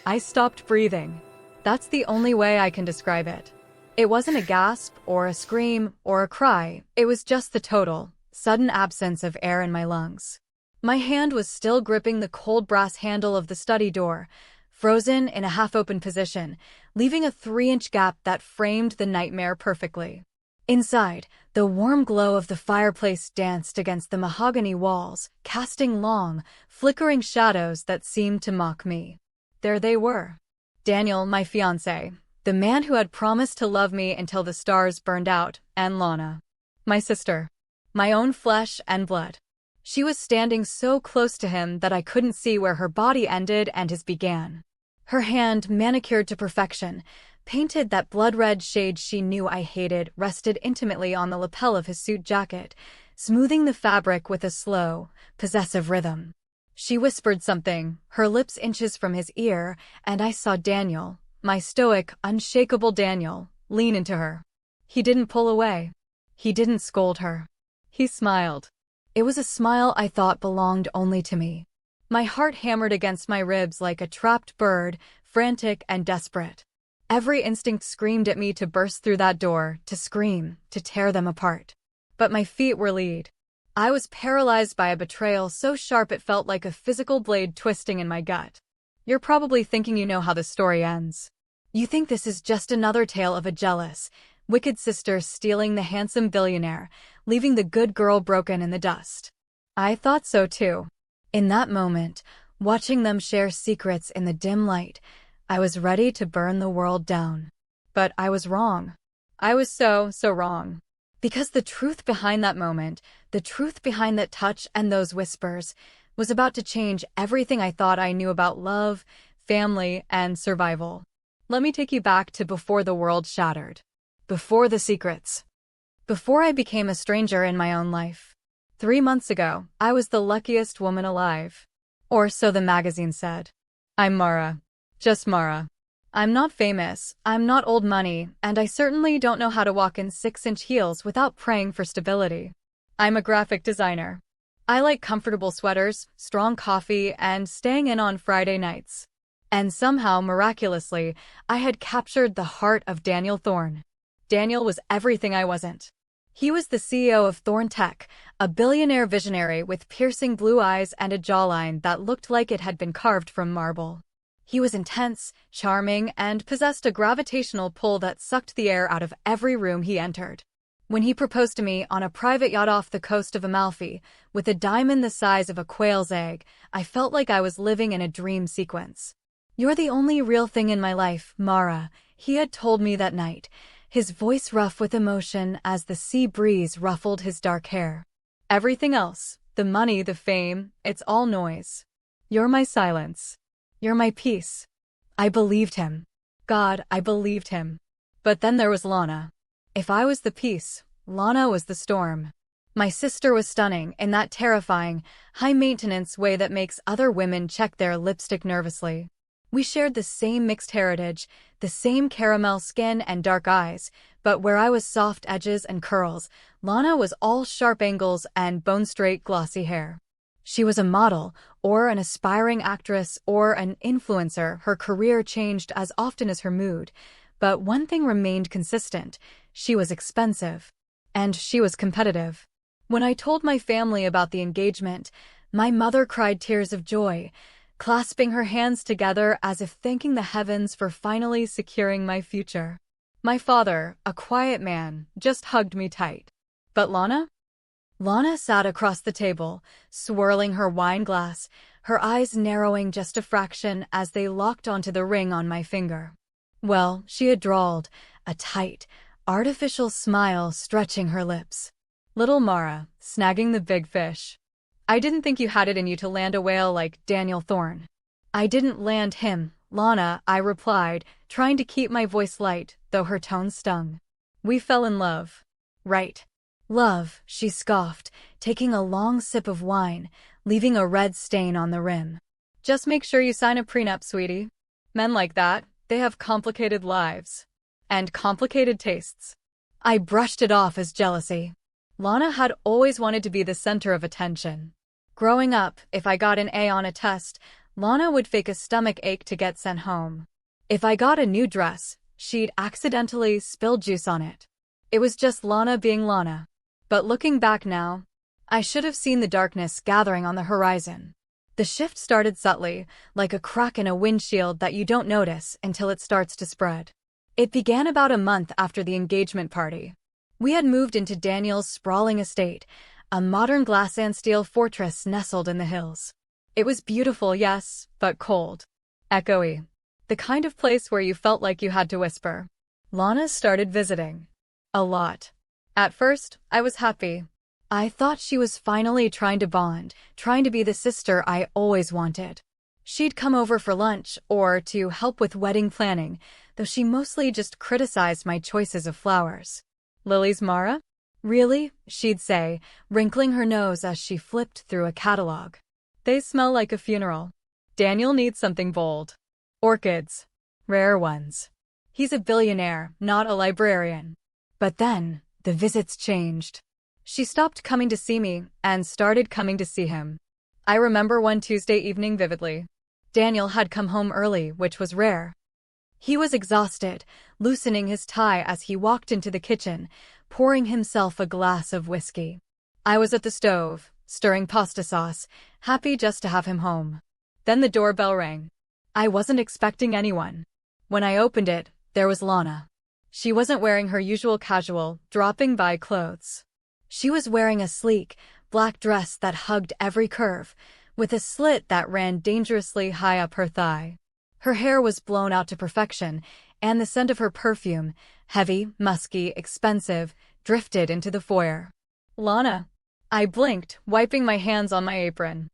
I stopped breathing. That's the only way I can describe it. It wasn't a gasp or a scream or a cry. It was just the total, sudden absence of air in my lungs. My hand was still gripping the cold brass handle of the study door, frozen in a half-open position, leaving a 3-inch gap that framed the nightmare perfectly. Inside, the warm glow of the fireplace danced against the mahogany walls, casting long, flickering shadows that seemed to mock me. There they were. Daniel, my fiancé, the man who had promised to love me until the stars burned out, and Lana, my sister, my own flesh and blood. She was standing so close to him that I couldn't see where her body ended and his began. Her hand, manicured to perfection, painted that blood-red shade she knew I hated, rested intimately on the lapel of his suit jacket, smoothing the fabric with a slow, possessive rhythm. She whispered something, her lips inches from his ear, and I saw Daniel, my stoic, unshakable Daniel, lean into her. He didn't pull away. He didn't scold her. He smiled. It was a smile I thought belonged only to me. My heart hammered against my ribs like a trapped bird, frantic and desperate. Every instinct screamed at me to burst through that door, to scream, to tear them apart. But my feet were lead. I was paralyzed by a betrayal so sharp it felt like a physical blade twisting in my gut. You're probably thinking you know how the story ends. You think this is just another tale of a jealous, wicked sister stealing the handsome billionaire, leaving the good girl broken in the dust. I thought so too. In that moment, watching them share secrets in the dim light, I was ready to burn the world down. But I was wrong. I was so wrong. Because the truth behind that moment, the truth behind that touch and those whispers, was about to change everything I thought I knew about love, family, and survival. Let me take you back to before the world shattered. Before the secrets. Before I became a stranger in my own life. 3 months ago, I was the luckiest woman alive. Or so the magazine said. I'm Mara. Just Mara. I'm not famous, I'm not old money, and I certainly don't know how to walk in 6-inch heels without praying for stability. I'm a graphic designer. I like comfortable sweaters, strong coffee, and staying in on Friday nights. And somehow, miraculously, I had captured the heart of Daniel Thorne. Daniel was everything I wasn't. He was the CEO of Thorne Tech, a billionaire visionary with piercing blue eyes and a jawline that looked like it had been carved from marble. He was intense, charming, and possessed a gravitational pull that sucked the air out of every room he entered. When he proposed to me on a private yacht off the coast of Amalfi, with a diamond the size of a quail's egg, I felt like I was living in a dream sequence. You're the only real thing in my life, Mara, he had told me that night, his voice rough with emotion as the sea breeze ruffled his dark hair. Everything else, the money, the fame, it's all noise. You're my silence. You're my peace. I believed him. God, I believed him. But then there was Lana. If I was the peace, Lana was the storm. My sister was stunning in that terrifying, high-maintenance way that makes other women check their lipstick nervously. We shared the same mixed heritage, the same caramel skin and dark eyes, but where I was soft edges and curls, Lana was all sharp angles and bone-straight glossy hair. She was a model, or an aspiring actress, or an influencer. Her career changed as often as her mood, but one thing remained consistent: she was expensive. And she was competitive. When I told my family about the engagement, my mother cried tears of joy, clasping her hands together as if thanking the heavens for finally securing my future. My father, a quiet man, just hugged me tight. But Lana? Lana sat across the table, swirling her wine glass, her eyes narrowing just a fraction as they locked onto the ring on my finger. Well, she had drawled, a tight, artificial smile stretching her lips. Little Mara, snagging the big fish. I didn't think you had it in you to land a whale like Daniel Thorne. I didn't land him, Lana, I replied, trying to keep my voice light, though her tone stung. We fell in love. Right. Love, she scoffed, taking a long sip of wine, leaving a red stain on the rim. Just make sure you sign a prenup, sweetie. Men like that, they have complicated lives. And complicated tastes. I brushed it off as jealousy. Lana had always wanted to be the center of attention. Growing up, if I got an A on a test, Lana would fake a stomach ache to get sent home. If I got a new dress, she'd accidentally spill juice on it. It was just Lana being Lana. But looking back now, I should have seen the darkness gathering on the horizon. The shift started subtly, like a crack in a windshield that you don't notice until it starts to spread. It began about a month after the engagement party. We had moved into Daniel's sprawling estate, a modern glass and steel fortress nestled in the hills. It was beautiful, yes, but cold. Echoey. The kind of place where you felt like you had to whisper. Lana started visiting. A lot. At first, I was happy. I thought she was finally trying to bond, trying to be the sister I always wanted. She'd come over for lunch or to help with wedding planning, though she mostly just criticized my choices of flowers. Lilies, Mara? Really? She'd say, wrinkling her nose as she flipped through a catalog. They smell like a funeral. Daniel needs something bold. Orchids. Rare ones. He's a billionaire, not a librarian. But then, the visits changed. She stopped coming to see me and started coming to see him. I remember one Tuesday evening vividly. Daniel had come home early, which was rare. He was exhausted, loosening his tie as he walked into the kitchen, pouring himself a glass of whiskey. I was at the stove, stirring pasta sauce, happy just to have him home. Then the doorbell rang. I wasn't expecting anyone. When I opened it, there was Lana. She wasn't wearing her usual casual, dropping-by clothes. She was wearing a sleek, black dress that hugged every curve, with a slit that ran dangerously high up her thigh. Her hair was blown out to perfection, and the scent of her perfume, heavy, musky, expensive, drifted into the foyer. Lana. I blinked, wiping my hands on my apron.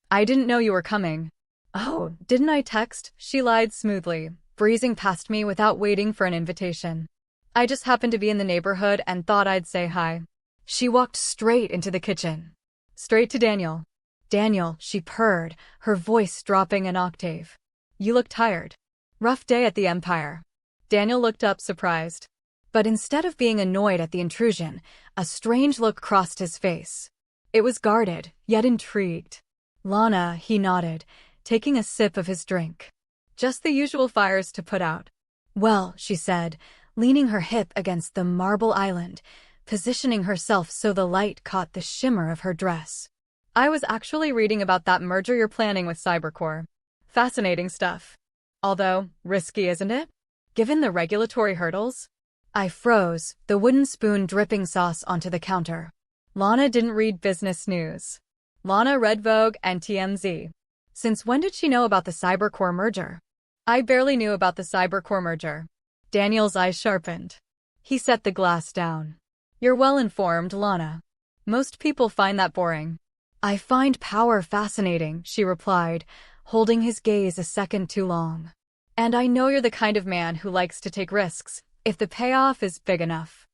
I didn't know you were coming. Oh, didn't I text? She lied smoothly, breezing past me without waiting for an invitation. I just happened to be in the neighborhood and thought I'd say hi. She walked straight into the kitchen. Straight to Daniel. Daniel, she purred, her voice dropping an octave. You look tired. Rough day at the Empire. Daniel looked up surprised. But instead of being annoyed at the intrusion, a strange look crossed his face. It was guarded, yet intrigued. Lana, he nodded, taking a sip of his drink. Just the usual fires to put out. Well, she said, leaning her hip against the marble island, positioning herself so the light caught the shimmer of her dress. I was actually reading about that merger you're planning with Cybercore. Fascinating stuff. Although, risky, isn't it? Given the regulatory hurdles? I froze, the wooden spoon dripping sauce onto the counter. Lana didn't read business news. Lana read Vogue and TMZ. Since when did she know about the Cybercore merger? I barely knew about the Cybercore merger. Daniel's eyes sharpened. He set the glass down. You're well informed, Lana. Most people find that boring. I find power fascinating, she replied, holding his gaze a second too long. And I know you're the kind of man who likes to take risks, if the payoff is big enough.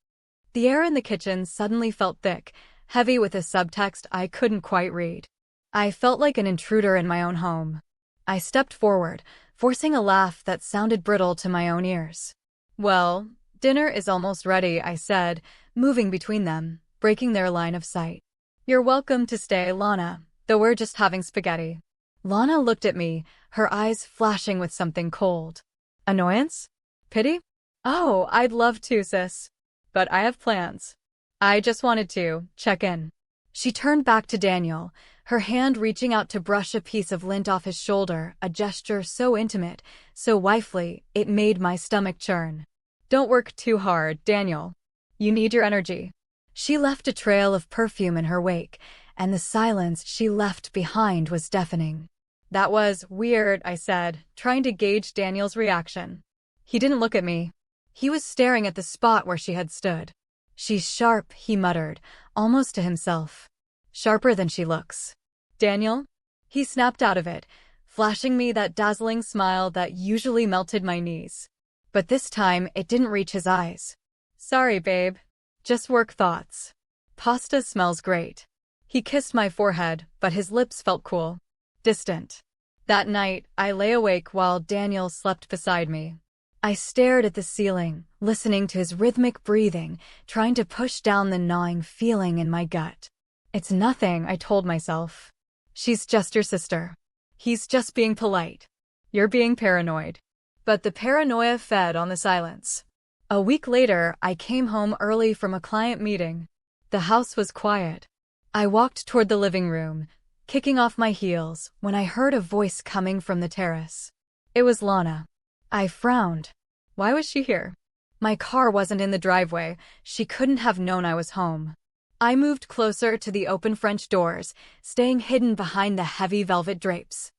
The air in the kitchen suddenly felt thick, heavy with a subtext I couldn't quite read. I felt like an intruder in my own home. I stepped forward, forcing a laugh that sounded brittle to my own ears. Well, dinner is almost ready, I said, moving between them, breaking their line of sight. You're welcome to stay, Lana, though we're just having spaghetti. Lana looked at me, her eyes flashing with something cold. Annoyance? Pity? Oh, I'd love to, sis. But I have plans. I just wanted to check in. She turned back to Daniel, her hand reaching out to brush a piece of lint off his shoulder, a gesture so intimate, so wifely, it made my stomach churn. Don't work too hard, Daniel. You need your energy. She left a trail of perfume in her wake, and the silence she left behind was deafening. That was weird, I said, trying to gauge Daniel's reaction. He didn't look at me. He was staring at the spot where she had stood. She's sharp, he muttered, almost to himself. Sharper than she looks. Daniel? He snapped out of it, flashing me that dazzling smile that usually melted my knees. But this time, it didn't reach his eyes. Sorry, babe. Just work thoughts. Pasta smells great. He kissed my forehead, but his lips felt cool. Distant. That night, I lay awake while Daniel slept beside me. I stared at the ceiling, listening to his rhythmic breathing, trying to push down the gnawing feeling in my gut. It's nothing, I told myself. She's just your sister. He's just being polite. You're being paranoid. But the paranoia fed on the silence. A week later, I came home early from a client meeting. The house was quiet. I walked toward the living room, kicking off my heels, when I heard a voice coming from the terrace. It was Lana. I frowned. Why was she here? My car wasn't in the driveway. She couldn't have known I was home. I moved closer to the open French doors, staying hidden behind the heavy velvet drapes.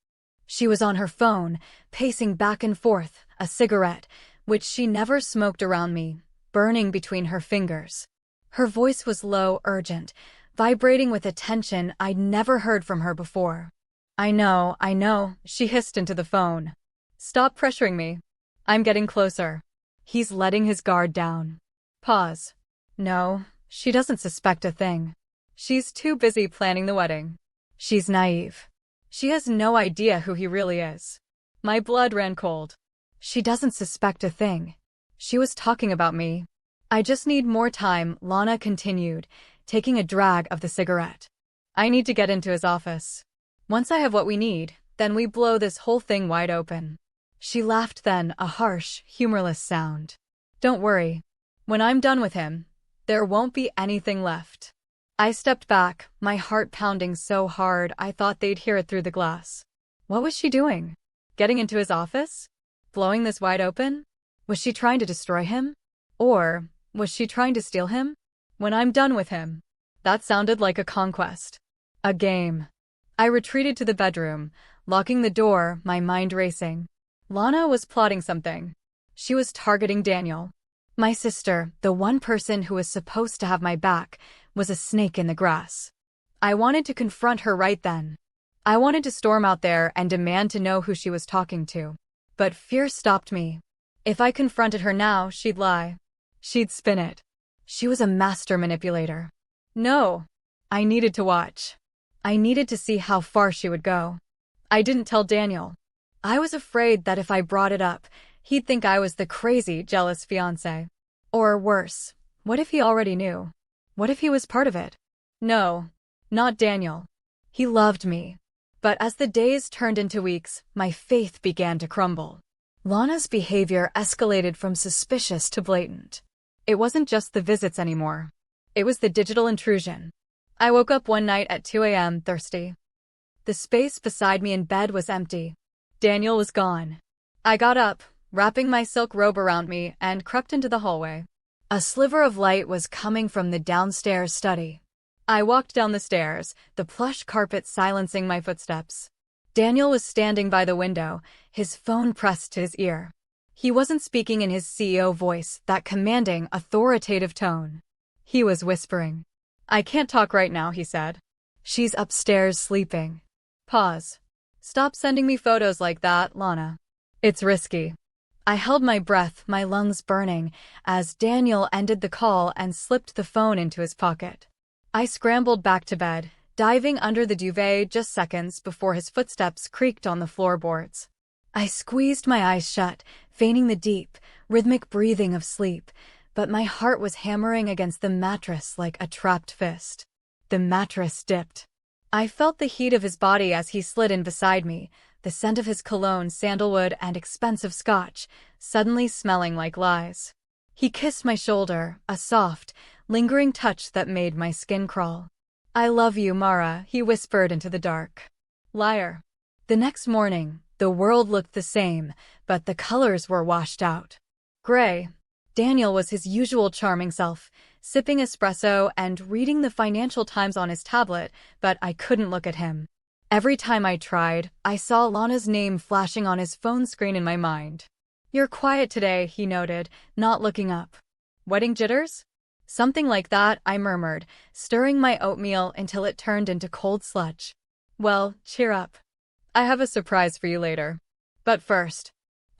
She was on her phone, pacing back and forth, a cigarette, which she never smoked around me, burning between her fingers. Her voice was low, urgent, vibrating with a tension I'd never heard from her before. I know, she hissed into the phone. Stop pressuring me. I'm getting closer. He's letting his guard down. Pause. No, she doesn't suspect a thing. She's too busy planning the wedding. She's naive. She has no idea who he really is. My blood ran cold. She doesn't suspect a thing. She was talking about me. I just need more time, Lana continued, taking a drag of the cigarette. I need to get into his office. Once I have what we need, then we blow this whole thing wide open. She laughed then, a harsh, humorless sound. Don't worry. When I'm done with him, there won't be anything left. I stepped back, my heart pounding so hard I thought they'd hear it through the glass. What was she doing? Getting into his office? Blowing this wide open? Was she trying to destroy him? Or was she trying to steal him? When I'm done with him. That sounded like a conquest. A game. I retreated to the bedroom, locking the door, my mind racing. Lana was plotting something. She was targeting Daniel. My sister, the one person who was supposed to have my back, was a snake in the grass. I wanted to confront her right then. I wanted to storm out there and demand to know who she was talking to. But fear stopped me. If I confronted her now, she'd lie. She'd spin it. She was a master manipulator. No. I needed to watch. I needed to see how far she would go. I didn't tell Daniel. I was afraid that if I brought it up, he'd think I was the crazy, jealous fiancé. Or worse, what if he already knew? What if he was part of it? No, not Daniel. He loved me. But as the days turned into weeks, my faith began to crumble. Lana's behavior escalated from suspicious to blatant. It wasn't just the visits anymore. It was the digital intrusion. I woke up one night at 2 a.m. thirsty. The space beside me in bed was empty. Daniel was gone. I got up, wrapping my silk robe around me, and crept into the hallway. A sliver of light was coming from the downstairs study. I walked down the stairs, the plush carpet silencing my footsteps. Daniel was standing by the window, his phone pressed to his ear. He wasn't speaking in his CEO voice, that commanding, authoritative tone. He was whispering. I can't talk right now, he said. She's upstairs sleeping. Pause. Stop sending me photos like that, Lana. It's risky. I held my breath, my lungs burning, as Daniel ended the call and slipped the phone into his pocket. I scrambled back to bed, diving under the duvet just seconds before his footsteps creaked on the floorboards. I squeezed my eyes shut, feigning the deep, rhythmic breathing of sleep, but my heart was hammering against the mattress like a trapped fist. The mattress dipped. I felt the heat of his body as he slid in beside me, the scent of his cologne, sandalwood, and expensive scotch, suddenly smelling like lies. He kissed my shoulder, a soft, lingering touch that made my skin crawl. I love you, Mara, he whispered into the dark. Liar. The next morning, the world looked the same, but the colors were washed out. Gray. Daniel was his usual charming self, sipping espresso and reading the Financial Times on his tablet, but I couldn't look at him. Every time I tried, I saw Lana's name flashing on his phone screen in my mind. You're quiet today, he noted, not looking up. Wedding jitters? Something like that, I murmured, stirring my oatmeal until it turned into cold sludge. Well, cheer up. I have a surprise for you later. But first,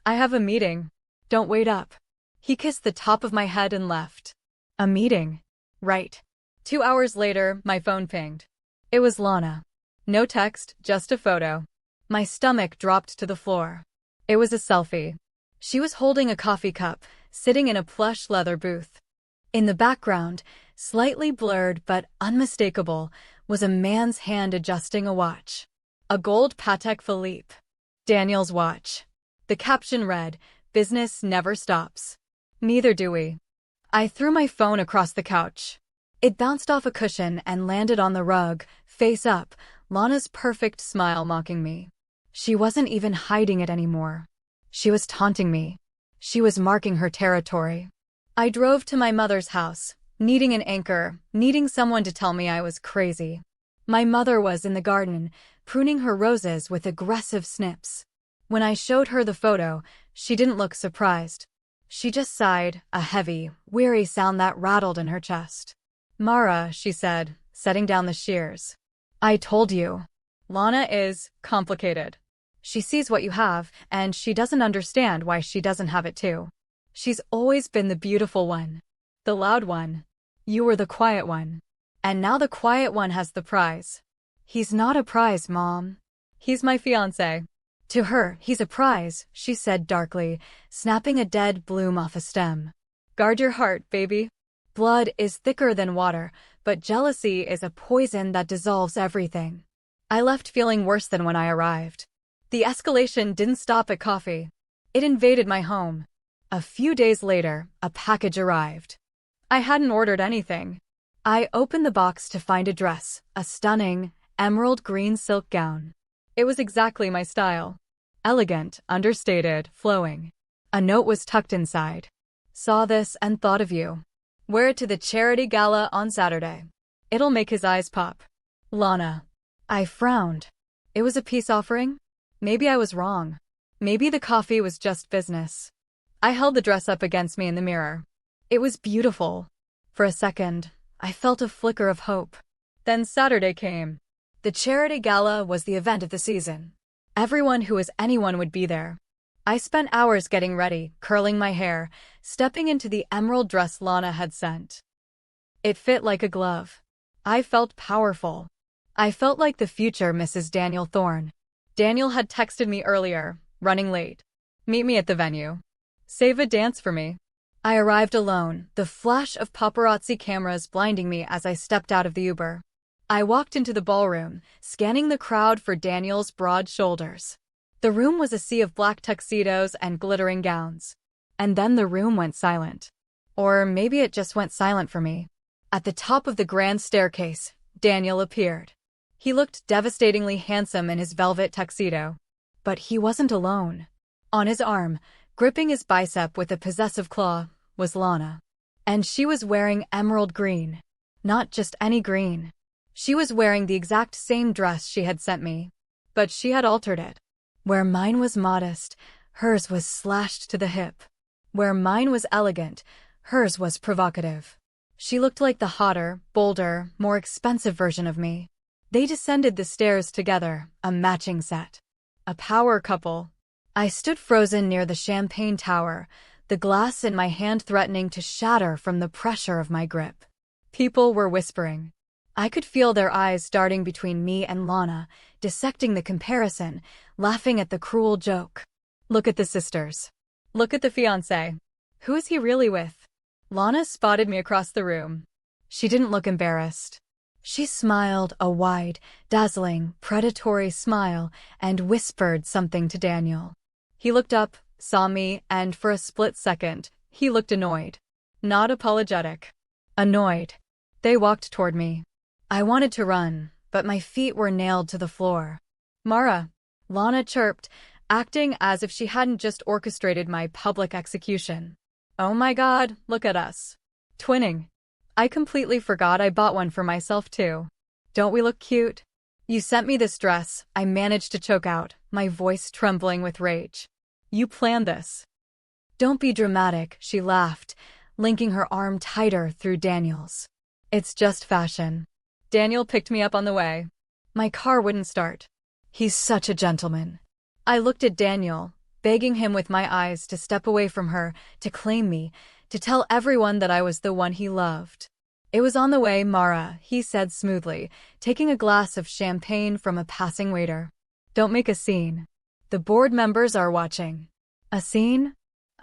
I have a meeting. Don't wait up. He kissed the top of my head and left. A meeting? Right. 2 hours later, my phone pinged. It was Lana. No text, just a photo. My stomach dropped to the floor. It was a selfie. She was holding a coffee cup, sitting in a plush leather booth. In the background, slightly blurred but unmistakable, was a man's hand adjusting a watch. A gold Patek Philippe. Daniel's watch. The caption read, "Business never stops." Neither do we. I threw my phone across the couch. It bounced off a cushion and landed on the rug, face up, Lana's perfect smile mocking me. She wasn't even hiding it anymore. She was taunting me. She was marking her territory. I drove to my mother's house, needing an anchor, needing someone to tell me I was crazy. My mother was in the garden, pruning her roses with aggressive snips. When I showed her the photo, she didn't look surprised. She just sighed, a heavy, weary sound that rattled in her chest. "Mara," she said, setting down the shears. "I told you. Lana is complicated. She sees what you have, and she doesn't understand why she doesn't have it too. She's always been the beautiful one. The loud one. You were the quiet one. And now the quiet one has the prize." "He's not a prize, Mom. He's my fiancé." "To her, he's a prize," she said darkly, snapping a dead bloom off a stem. "Guard your heart, baby. Blood is thicker than water, but jealousy is a poison that dissolves everything." I left feeling worse than when I arrived. The escalation didn't stop at coffee. It invaded my home. A few days later, a package arrived. I hadn't ordered anything. I opened the box to find a dress, a stunning, emerald green silk gown. It was exactly my style. Elegant, understated, flowing. A note was tucked inside. "Saw this and thought of you. Wear it to the charity gala on Saturday. It'll make his eyes pop. Lana." I frowned. It was a peace offering? Maybe I was wrong. Maybe the coffee was just business. I held the dress up against me in the mirror. It was beautiful. For a second, I felt a flicker of hope. Then Saturday came. The charity gala was the event of the season. Everyone who was anyone would be there. I spent hours getting ready, curling my hair, stepping into the emerald dress Lana had sent. It fit like a glove. I felt powerful. I felt like the future Mrs. Daniel Thorne. Daniel had texted me earlier, running late. "Meet me at the venue. Save a dance for me." I arrived alone, the flash of paparazzi cameras blinding me as I stepped out of the Uber. I walked into the ballroom, scanning the crowd for Daniel's broad shoulders. The room was a sea of black tuxedos and glittering gowns. And then the room went silent. Or maybe it just went silent for me. At the top of the grand staircase, Daniel appeared. He looked devastatingly handsome in his velvet tuxedo. But he wasn't alone. On his arm, gripping his bicep with a possessive claw, was Lana. And she was wearing emerald green. Not just any green. She was wearing the exact same dress she had sent me. But she had altered it. Where mine was modest, hers was slashed to the hip. Where mine was elegant, hers was provocative. She looked like the hotter, bolder, more expensive version of me. They descended the stairs together, a matching set. A power couple. I stood frozen near the champagne tower, the glass in my hand threatening to shatter from the pressure of my grip. People were whispering. I could feel their eyes darting between me and Lana, dissecting the comparison, laughing at the cruel joke. Look at the sisters. Look at the fiancé. Who is he really with? Lana spotted me across the room. She didn't look embarrassed. She smiled, a wide, dazzling, predatory smile, and whispered something to Daniel. He looked up, saw me, and for a split second, he looked annoyed. Not apologetic. Annoyed. They walked toward me. I wanted to run, but my feet were nailed to the floor. "Mara," Lana chirped, acting as if she hadn't just orchestrated my public execution. "Oh my God, look at us. Twinning. I completely forgot I bought one for myself too. Don't we look cute? You sent me this dress," I managed to choke out, my voice trembling with rage. "You planned this." "Don't be dramatic," she laughed, linking her arm tighter through Daniel's. "It's just fashion." Daniel picked me up on the way. My car wouldn't start. He's such a gentleman. I looked at Daniel, begging him with my eyes to step away from her, to claim me, to tell everyone that I was the one he loved. "It was on the way, Mara," he said smoothly, taking a glass of champagne from a passing waiter. "Don't make a scene. The board members are watching." "A scene?"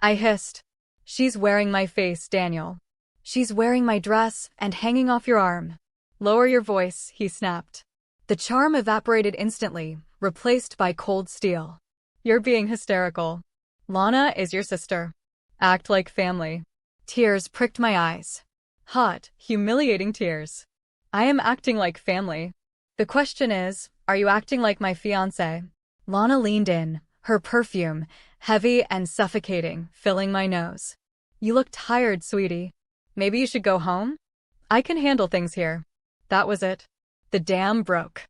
I hissed. "She's wearing my face, Daniel. She's wearing my dress and hanging off your arm." "Lower your voice," he snapped. The charm evaporated instantly, replaced by cold steel. You're being hysterical. Lana is your sister. Act like family. Tears pricked my eyes. Hot, humiliating tears. I am acting like family. The question is, are you acting like my fiancé? Lana leaned in, her perfume, heavy and suffocating, filling my nose. You look tired, sweetie. Maybe you should go home? I can handle things here. That was it. The dam broke.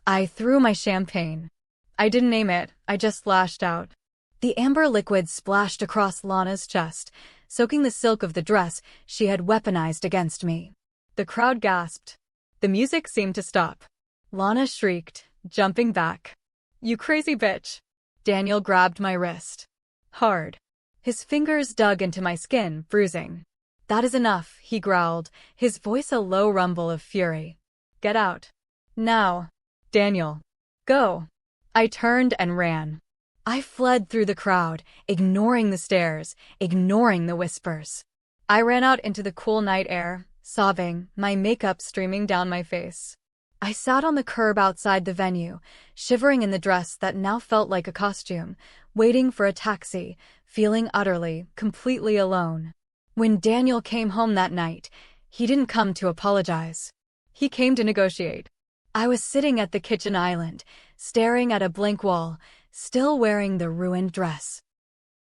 I threw my champagne. I didn't name it, I just lashed out. The amber liquid splashed across Lana's chest, soaking the silk of the dress she had weaponized against me. The crowd gasped. The music seemed to stop. Lana shrieked, jumping back. You crazy bitch. Daniel grabbed my wrist. Hard. His fingers dug into my skin, bruising. That is enough, he growled, his voice a low rumble of fury. Get out. Now. Daniel. Go. I turned and ran. I fled through the crowd, ignoring the stares, ignoring the whispers. I ran out into the cool night air, sobbing, my makeup streaming down my face. I sat on the curb outside the venue, shivering in the dress that now felt like a costume, waiting for a taxi, feeling utterly, completely alone. When Daniel came home that night, he didn't come to apologize. He came to negotiate. I was sitting at the kitchen island, staring at a blank wall, still wearing the ruined dress.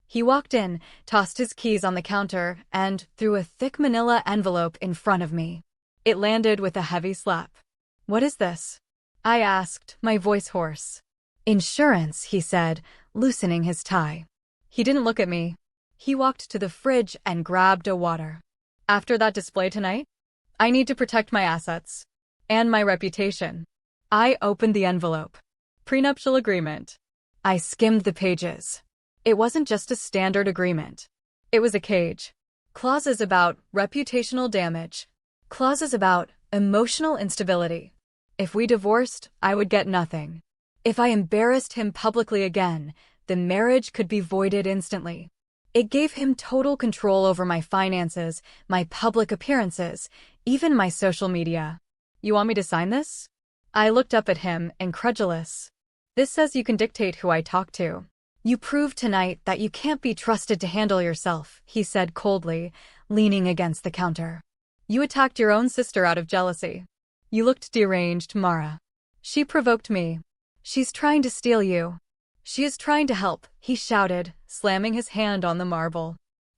He walked in, tossed his keys on the counter, and threw a thick manila envelope in front of me. It landed with a heavy slap. What is this? I asked, my voice hoarse. Insurance, he said, loosening his tie. He didn't look at me. He walked to the fridge and grabbed a water. After that display tonight, I need to protect my assets. And my reputation. I opened the envelope. Prenuptial agreement. I skimmed the pages. It wasn't just a standard agreement. It was a cage. Clauses about reputational damage. Clauses about emotional instability. If we divorced, I would get nothing. If I embarrassed him publicly again, the marriage could be voided instantly. It gave him total control over my finances, my public appearances, even my social media. You want me to sign this? I looked up at him, incredulous. This says you can dictate who I talk to. You proved tonight that you can't be trusted to handle yourself, he said coldly, leaning against the counter. You attacked your own sister out of jealousy. You looked deranged, Mara. She provoked me. She's trying to steal you. She is trying to help, he shouted, slamming his hand on the marble.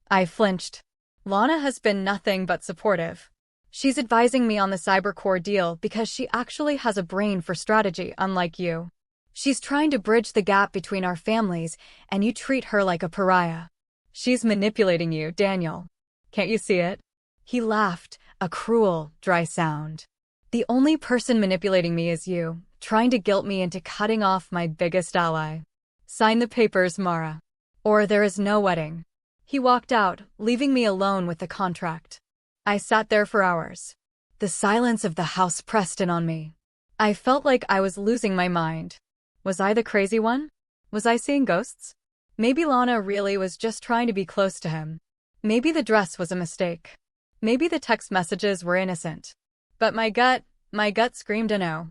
I flinched. Lana has been nothing but supportive. She's advising me on the cybercore deal because she actually has a brain for strategy, unlike you. She's trying to bridge the gap between our families, and you treat her like a pariah. She's manipulating you, Daniel. Can't you see it? He laughed, a cruel, dry sound. The only person manipulating me is you, trying to guilt me into cutting off my biggest ally. Sign the papers, Mara. Or there is no wedding. He walked out, leaving me alone with the contract. I sat there for hours. The silence of the house pressed in on me. I felt like I was losing my mind. Was I the crazy one? Was I seeing ghosts? Maybe Lana really was just trying to be close to him. Maybe the dress was a mistake. Maybe the text messages were innocent. But my gut screamed a no.